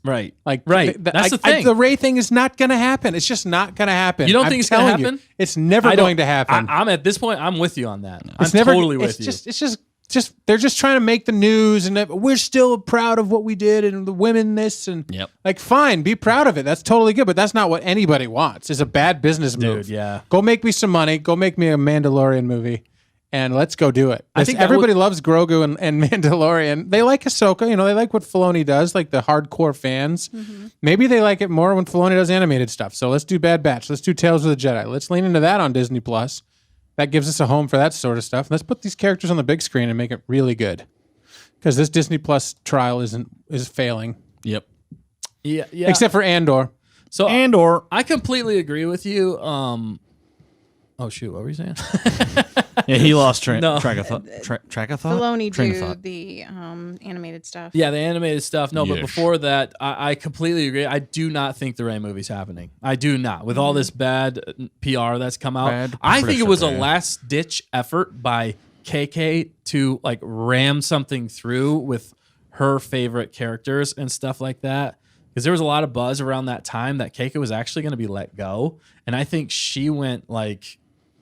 Right. Right. That's the thing. The Rey thing is not going to happen. It's just not going to happen. You don't think it's going to happen? It's never going to happen. I'm at this point, I'm with you on that. I'm totally with you. It's just they're just trying to make the news, and we're still proud of what we did and the women this and fine, be proud of it. That's totally good, but that's not what anybody wants. It's a bad business move. Dude, yeah. Go make me some money. Go make me a Mandalorian movie, and let's go do it. I think everybody loves Grogu and Mandalorian. They like Ahsoka. They like what Filoni does. Like the hardcore fans. Maybe they like it more when Filoni does animated stuff. So let's do Bad Batch. Let's do Tales of the Jedi. Let's lean into that on Disney Plus. That gives us a home for that sort of stuff. Let's put these characters on the big screen and make it really good. Because this Disney Plus trial is failing. Yep. Yeah. Except for Andor. So I completely agree with you. Oh shoot, what were you saying? Yeah, he lost track of thought. Track of thought. Filoni Train of do thought. the animated stuff. Yeah, the animated stuff. No, but Yes. before that, I completely agree. I do not think the Rey movie's happening. I do not. With all this bad PR that's come out, Bad I think it was a pressure, yeah. last ditch effort by KK to ram something through with her favorite characters and stuff like that. Because there was a lot of buzz around that time that KK was actually going to be let go, and I think she went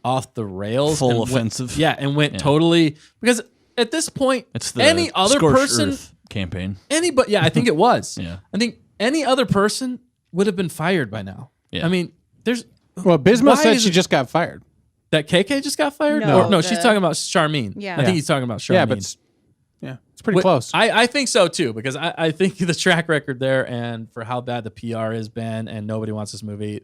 off the rails, Full and offensive. went totally, because at this point, It's the any other Scorched person, Earth campaign. anybody, I think it was. Yeah. I think any other person would have been fired by now. Yeah. I mean, there's Well, Bisma Why said is she it- just got fired. that KK just got fired. No, She's talking about Charmine. Yeah. I think he's talking about Charmine. Yeah, but it's pretty close. I think so too, because I think the track record there and for how bad the PR has been, and nobody wants this movie.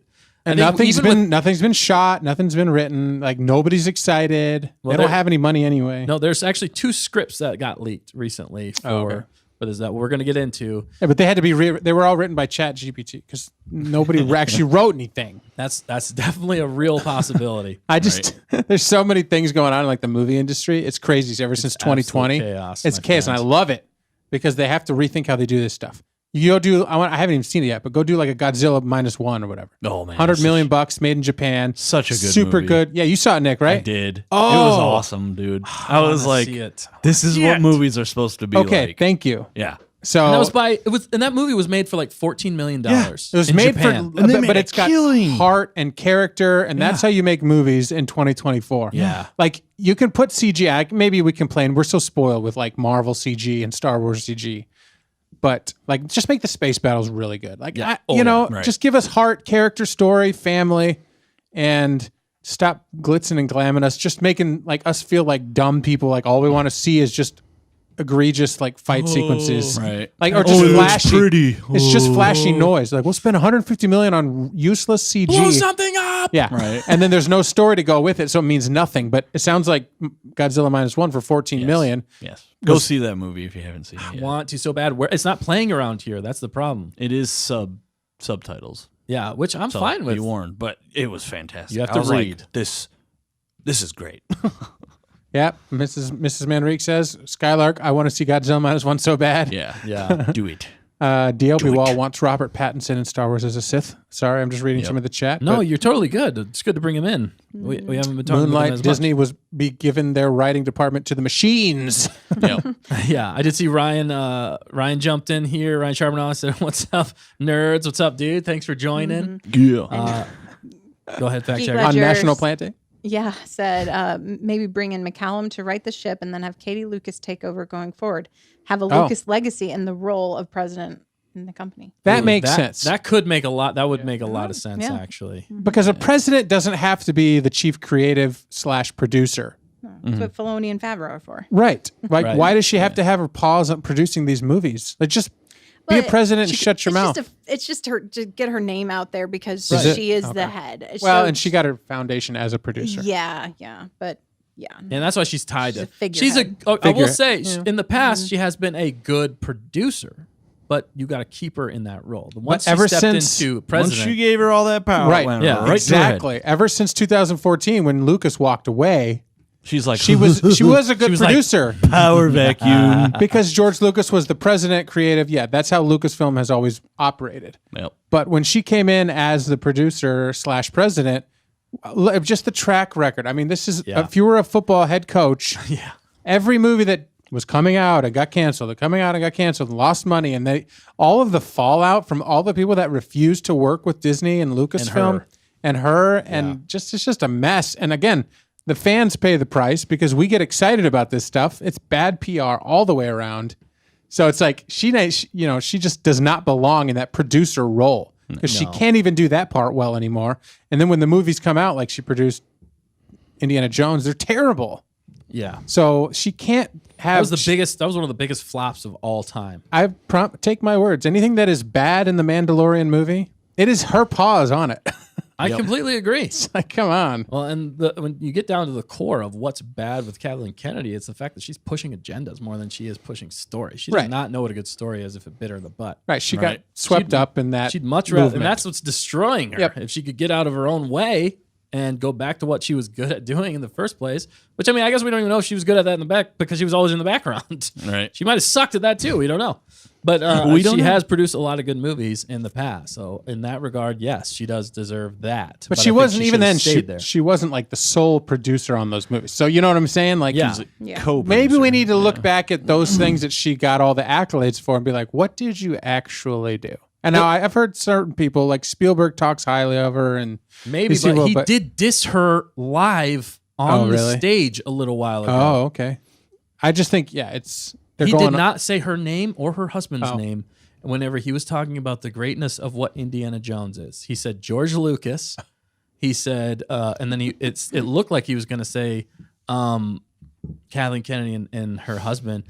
And I think nothing's been shot, nothing's been written. Nobody's excited. Well, they don't they're- have any money anyway. No, there's actually 2 scripts that got leaked recently for this that we're going to get into. Yeah, but they had to be. They were all written by ChatGPT because nobody actually wrote anything. That's definitely a real possibility. I just there's so many things going on in the movie industry. It's crazy. Ever since 2020, absolute chaos, it's my chaos, and I friend. love it because they have to rethink how they do this stuff. You go do. I haven't even seen it yet, but go do a Godzilla -1 or whatever. Oh man, $100 million bucks, made in Japan. Such a good super movie. good. Yeah, you saw it, Nick, right? I did. Oh. It was awesome, dude. I was wanna like, see it. this is what movies are supposed to be Okay, like. thank you. Yeah. So And that movie was made for $14 million. it was in made Japan. for, And they but made it's a got killing. heart and character, and that's how you make movies in 2024. Yeah. You can put CGI. Maybe we complain we're so spoiled with Marvel CG and Star Wars CG, but just make the space battles really good. Right. Just give us heart, character, story, family, and stop glitzing and glamming us. Just making us feel like dumb people. All we want to see is just egregious fight sequences, Right. or just it looks flashy. pretty. It's just flashy noise. We'll spend $150 million on useless CG. Blow something up. Yeah, Right. And then there's no story to go with it, so it means nothing. But it sounds like Godzilla -1 for $14 million. Yes. Go see that movie if you haven't seen it I yet. want to so bad. It's not playing around here. That's the problem. It is subtitles. Yeah, which I'm So fine with. be warned, but it was fantastic. You have I to was read. Like, this is great. Yeah, Mrs. Manrique says, Skylark, I want to see Godzilla -1 so bad. Yeah. Yeah. Do it. DLP Wall wants Robert Pattinson in Star Wars as a Sith. Sorry, I'm just reading some of the chat. No, but you're totally good. It's good to bring him in. We haven't been talking about him Moonlight as Disney was be given their writing department to the machines. Yep. much. Yeah, I did see Ryan. Ryan jumped in here. Ryan Charbonneau said, "What's up, nerds? What's up, dude? Thanks for joining." Yeah. Go ahead, fact Geek checker. On Ledger's- National Plant Day? Yeah, said maybe bring in McCallum to write the ship and then have Katie Lucas take over going forward. Have a Lucas legacy in the role of president in the company. That Ooh, makes sense. That could make a lot. That would make a lot of sense, Yeah. actually. Because a president doesn't have to be the chief creative / producer. That's what Filoni and Favreau are for. Right. Like, Right. why does she have to have her paws on producing these movies? Like, just be a But president and shut your mouth. It's just her to get her name out there because Right. she is Okay. the head. Well, So- and she got her foundation as a producer. Yeah, but yeah. And that's why she's tied She's a to. figurehead. I will Figurehead. say, Yeah. in the past, she has been a good producer, but you got to keep her in that role. Once she ever stepped since- into Once president, you gave her all that power, Right. it went Yeah. right Exactly. Ever since 2014, when Lucas walked away, She's like, she was a good was like- producer. power vacuum. Because George Lucas was the president creative. Yeah, that's how Lucasfilm has always operated. Yep. But when she came in as the producer / president, just the track record. I mean, this is, Yeah. if you were a football head coach, yeah, every movie that was coming out and got canceled, and lost money, and all of the fallout from all the people that refused to work with Disney and Lucasfilm and her, it's just a mess. And again, the fans pay the price because we get excited about this stuff. It's bad PR all the way around. So it's like she just does not belong in that producer role because she can't even do that part well anymore. And then when the movies come out, like she produced Indiana Jones, they're terrible. yeah. So she can't have. That was one of the biggest flops of all time. Take my words. Anything that is bad in the Mandalorian movie, it is her paws on it. I completely agree. Like, come on. Well, and when you get down to the core of what's bad with Kathleen Kennedy, it's the fact that she's pushing agendas more than she is pushing stories. She does Right. not know what a good story is if it bit her in the butt. Right. She got Right. swept up in that. She'd much rather, movement. and that's what's destroying her. Yep. If she could get out of her own way and go back to what she was good at doing in the first place, which I mean, I guess we don't even know if she was good at that in the back because she was always in the background. Right. She might have sucked at that too. We don't know. But We don't she know. has produced a lot of good movies in the past. So in that regard, yes, she does deserve that. But I she think wasn't even should've then. stayed there. She wasn't like the sole producer on those movies. So you know what I'm saying? Like, Yeah. Yeah. maybe we need to look back at those things that she got all the accolades for and be like, what did you actually do? And now I've heard certain people like Spielberg talks highly of her, and Maybe, these people, but he did diss her live on the really? stage a little while ago. Oh, okay. I just think, they're He going did not say her name or her husband's Oh. name whenever he was talking about the greatness of what Indiana Jones is. He said George Lucas. He said, and then it looked like he was going to say Kathleen Kennedy and her husband,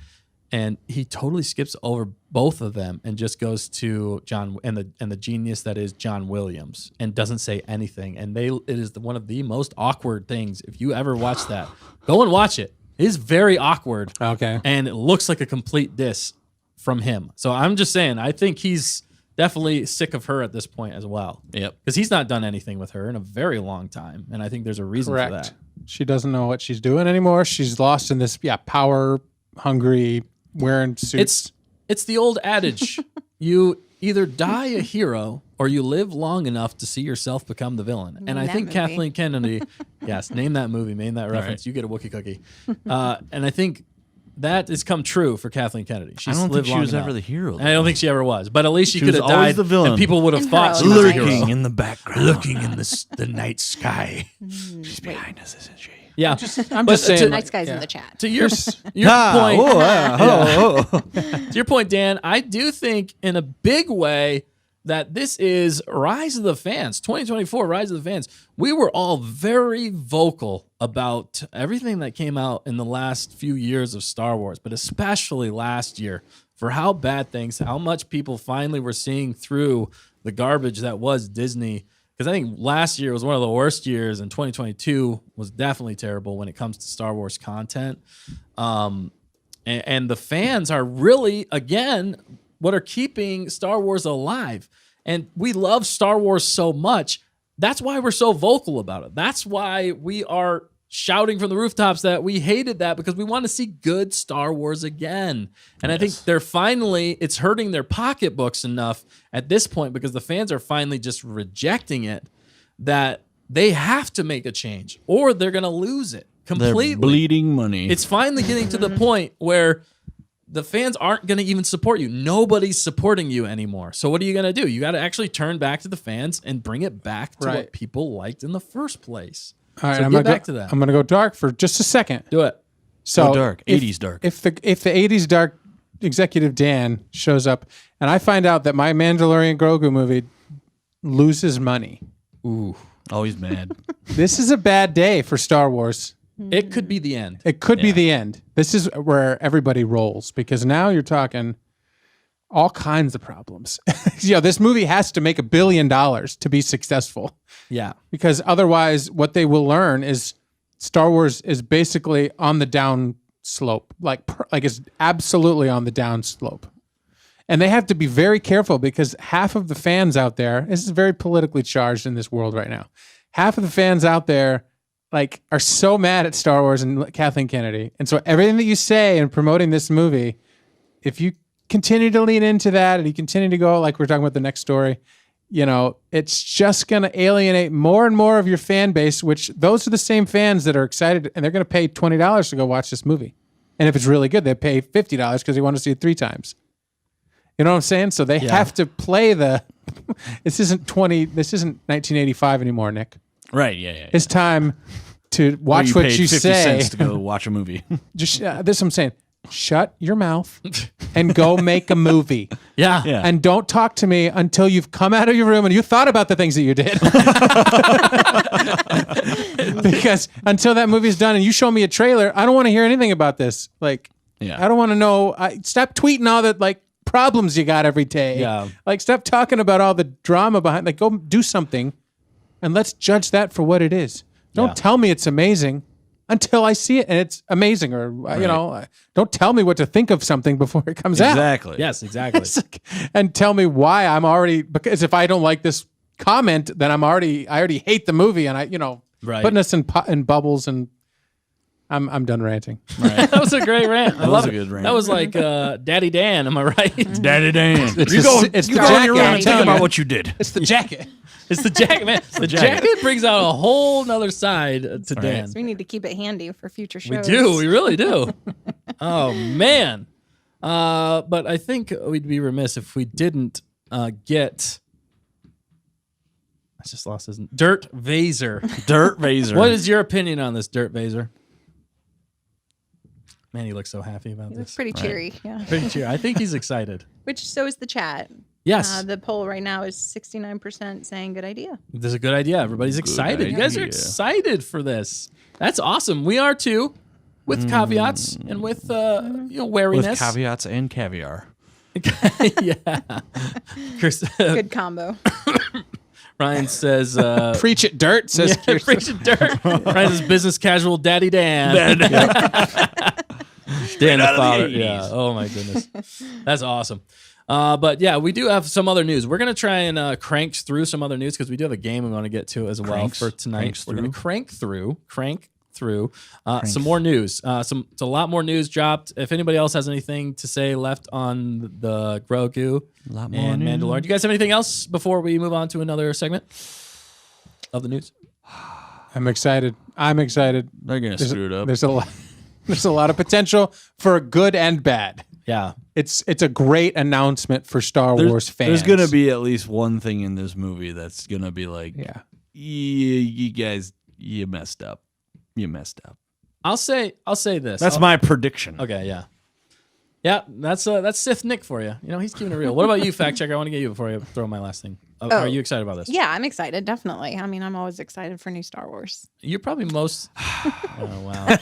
and he totally skips over both of them and just goes to John and the genius that is John Williams and doesn't say anything. And it is one of the most awkward things. If you ever watch that, go and watch it. It is very awkward. Okay. And it looks like a complete diss from him. So I'm just saying, I think he's definitely sick of her at this point as well. Yep. Because he's not done anything with her in a very long time. And I think there's a reason for Correct. that. She doesn't know what she's doing anymore. She's lost in this, power hungry, wearing suits. It's the old adage. You either die a hero or you live long enough to see yourself become the villain. And Name I that think movie. Kathleen Kennedy, yes, name that movie, name that reference. You get a Wookiee cookie. And I think that has come true for Kathleen Kennedy. She's I don't think lived she long was enough. ever the hero. And I don't think she ever was. But at least she She could was have always died the villain. and people would have In thought her she own was a right. hero. Lurking in the background. Looking in the night sky. She's behind us, isn't she? Yeah. I'm But just saying. Nice guys in the chat. To your point, to your point, Dan, I do think in a big way that this is Rise of the Fans, 2024 Rise of the Fans. We were all very vocal about everything that came out in the last few years of Star Wars, but especially last year for how bad things, how much people finally were seeing through the garbage that was Disney. Because I think last year was one of the worst years, and 2022 was definitely terrible when it comes to Star Wars content. And the fans are really, again, what are keeping Star Wars alive. And we love Star Wars so much. That's why we're so vocal about it. That's why we are shouting from the rooftops that we hated that, because we want to see good Star Wars again. And I think they're finally, it's hurting their pocketbooks enough at this point because the fans are finally just rejecting it that they have to make a change or they're going to lose it completely. They're bleeding money. It's finally getting to the point where the fans aren't going to even support you. Nobody's supporting you anymore. So what are you going to do? You got to actually turn back to the fans and bring it back to what people liked in the first place. All right, so I'm get gonna back to that. I'm going to go dark for just a second. Do it. So Go dark, 80s dark. If the 80s dark executive Dan shows up and I find out that my Mandalorian Grogu movie loses money, Ooh, always mad. this is a bad day for Star Wars. It could be the end. It could be the end. This is where everybody rolls because now you're talking all kinds of problems. This movie has to make $1 billion to be successful. Yeah. Because otherwise, what they will learn is Star Wars is basically on the down slope, like it's absolutely on the down slope. And they have to be very careful because half of the fans out there, this is very politically charged in this world right now. Half of the fans out there are so mad at Star Wars and Kathleen Kennedy. And so everything that you say in promoting this movie, if you continue to lean into that and you continue to go like we're talking about the next story, it's just going to alienate more and more of your fan base, which those are the same fans that are excited and they're going to pay $20 to go watch this movie. And if it's really good, they pay $50 because they want to see it 3 times. You know what I'm saying? So they have to play this isn't 1985 anymore, Nick. Right, yeah. It's time to watch Where what paid you 50 say. cents to go watch a movie. Just this is what I'm saying. Shut your mouth and go make a movie. Yeah. And don't talk to me until you've come out of your room and you thought about the things that you did. Because until that movie's done and you show me a trailer, I don't want to hear anything about this. I don't want to know. Stop tweeting all the problems you got every day. Yeah. Stop talking about all the drama behind. Go do something, and let's judge that for what it is. Don't tell me it's amazing until I see it and it's amazing, or don't tell me what to think of something before it comes out. Exactly. Yes, exactly. And tell me why I'm already, because if I don't like this comment, then I already hate the movie, and putting us in bubbles, and I'm done ranting. Right. That was a great rant. I That love was a it. good rant. That was like Daddy Dan. Am I right? Daddy Dan. It's you the- go, it's you the go in your room jacket, I'm and think telling about you. what you did. It's the jacket. It's the jacket, man. The jacket brings out a whole nother side to Dan. So we need to keep it handy for future We shows. do. We really do. Oh, man. But I think we'd be remiss if we didn't get... I just lost his... Dirt Vaser. Dirt Vaser. What is your opinion on this, Dirt Vaser? Man, he looks so happy about He this. looks pretty cheery. Yeah. Pretty cheery. I think he's excited. Which so is the chat. Yes. The poll right now is 69% saying good idea. This is a good idea. Everybody's excited. You guys are idea. excited for this. That's awesome. We are too, with caveats and with wariness. With caveats and caviar. Yeah. Chris, Good combo. Ryan says, Preach it, dirt, says yeah, Kirsten. preach it dirt. Ryan says business casual daddy Dan. Dan the out of the father. 80s. Yeah. Oh my goodness. That's awesome. But yeah, we do have some other news. We're gonna try and crank through some other news because we do have a game we want to get to as well Cranks? for tonight. Cranks We're gonna through? crank through some more news. It's a lot more news dropped. If anybody else has anything to say left on the Grogu Lot more and news. Mandalorian, do you guys have anything else before we move on to another segment of the news? I'm excited. They're going to screw it up. There's a lot of potential for good and bad. Yeah. It's a great announcement for Star Wars fans. There's going to be at least one thing in this movie that's going to be like, Yeah. You guys, you messed up. You messed up. I'll say this. That's my prediction. Okay, yeah. Yeah, that's Sith Nick for you. He's keeping it real. What about you, fact checker? I want to get you before I throw my last thing. Are you excited about this? Yeah, I'm excited. Definitely. I mean, I'm always excited for new Star Wars. You're probably most. Oh wow.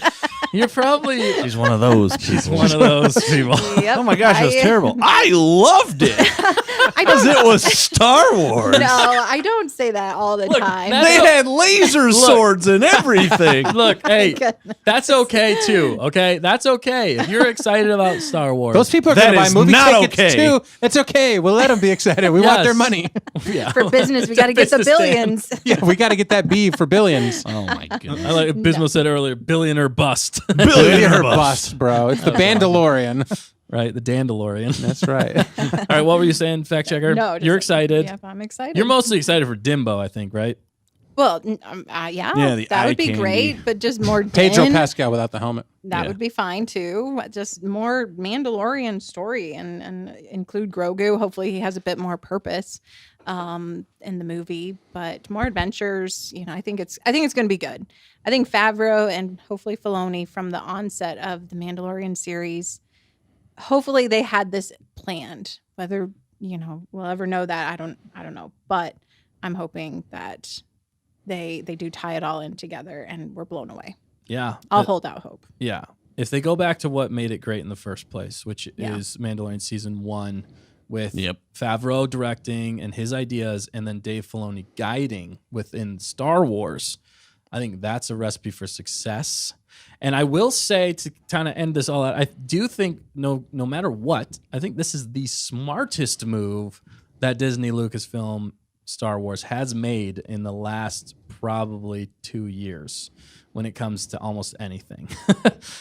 You're probably She's one of those people. one of those people. Yep. Oh my gosh, it was terrible. I loved it. Because it was Star Wars. No, I don't say that all the Look, time. that's- They had laser swords and everything. Look, hey, goodness. that's okay too. Okay, that's okay. If you're excited about Star Wars, Those people are That going to buy is movie not tickets okay. too. It's okay. We'll let them be excited. We want their Yes. money. yeah. For business, we got to get the business billions. Yeah, we got to get that B for billions. Oh my goodness. I like Bismo said earlier, billionaire bust. Billionaire bust, bro. It's the Mandalorian. Right, the Dandalorian. That's right. All right, what were you saying, fact checker? No, You're excited. Yep, I'm excited. You're mostly excited for Dimbo, I think, right? Well, yeah, the that eye would be candy. great, but just more Pedro Din, Pascal without the helmet. that Yeah. would be fine too. Just more Mandalorian story and include Grogu. Hopefully, he has a bit more purpose in the movie, but more adventures. I think it's going to be good. I think Favreau and hopefully Filoni from the onset of the Mandalorian series, hopefully they had this planned. Whether we'll ever know that, I don't know, but I'm hoping that they do tie it all in together and we're blown away. Yeah. I'll hold out hope. Yeah. If they go back to what made it great in the first place, which Yeah. is Mandalorian season 1 with Yep. Favreau directing and his ideas and then Dave Filoni guiding within Star Wars, I think that's a recipe for success. And I will say, to kind of end this all out, I do think no matter what, I think this is the smartest move that Disney Lucasfilm Star Wars has made in the last probably 2 years when it comes to almost anything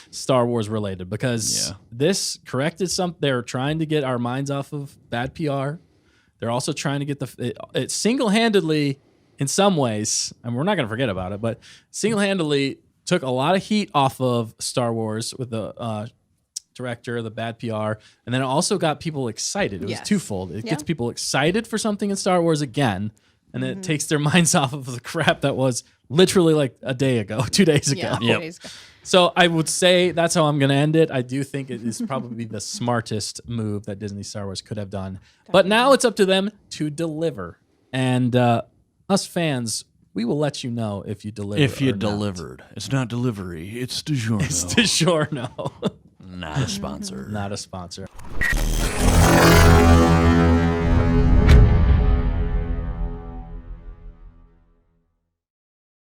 Star Wars related, because this corrected something. They're trying to get our minds off of bad PR. They're also trying to get it single-handedly in some ways, and we're not going to forget about it, but single-handedly took a lot of heat off of Star Wars with the director, the bad PR, and then it also got people excited. It was twofold. It gets people excited for something in Star Wars again, and then it takes their minds off of the crap that was literally like a day ago, 2 days ago. Yeah, 2 days ago. So I would say that's how I'm going to end it. I do think it is probably the smartest move that Disney Star Wars could have done. But now it's up to them to deliver. And us fans, we will let you know if you deliver. If you or not. delivered. It's not delivery. It's DiGiorno. It's DiGiorno. Not a sponsor. Not a sponsor.